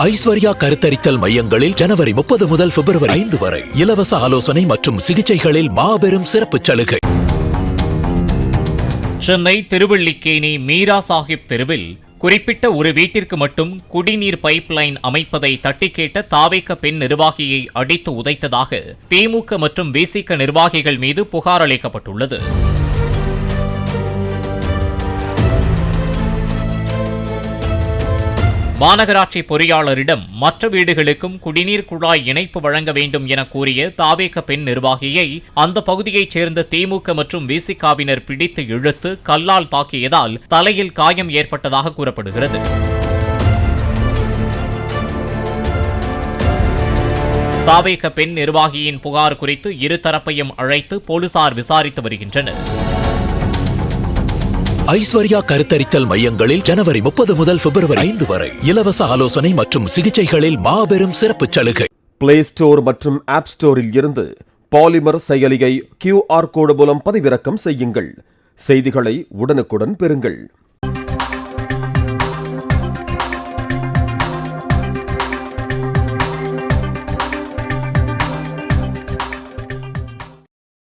ஐஸ்வர்யா கருத்தரித்தல் மையங்களில் ஜனவரி 30 முதல் பிப்ரவரி 5 வரை இலவச ஆலோசனை மற்றும் சிகிச்சைகளில் மாபெரும் சிறப்பு சலுகை. சென்னை திருவல்லிக்கேணி மீரா சாஹிப் தெருவில் குறிப்பிட்ட ஒரு வீட்டிற்கு மட்டும் குடிநீர் பைப்லைன் அமைப்பதை தட்டி கேட்ட தாவேக பெண் நிர்வாகியை அடித்து உதைத்ததாக திமுக மற்றும் விசிக நிர்வாகிகள் மீது புகார் அளிக்கப்பட்டுள்ளது. மாநகராட்சி பொறியாளரிடம் மற்ற வீடுகளுக்கும் குடிநீர் குழாய் இணைப்பு வழங்க வேண்டும் என கூறிய தாவேக பெண் நிர்வாகியை அந்த பகுதியைச் சேர்ந்த திமுக மற்றும் விசிகாவினர் பிடித்து இழுத்து கல்லால் தாக்கியதால் தலையில் காயம் ஏற்பட்டதாக கூறப்படுகிறது. தாவேக பெண் நிர்வாகியின் புகார் குறித்து இருதரப்பையும் அழைத்து போலீசார் விசாரித்து வருகின்றனர். ஐஸ்வர்யா கருத்தரித்தல் மையங்களில் ஜனவரி 30 முதல் பிப்ரவரி 5 வரை இலவச ஆலோசனை மற்றும் சிகிச்சைகளில் மாபெரும் சிறப்பு சலுகை. பிளே ஸ்டோர் மற்றும் ஆப் ஸ்டோரில் இருந்து பாலிமர் செயலியை QR கோடு மூலம் பதிவிறக்கம் செய்யுங்கள். செய்திகளை உடனுக்குடன் பெறுங்கள்.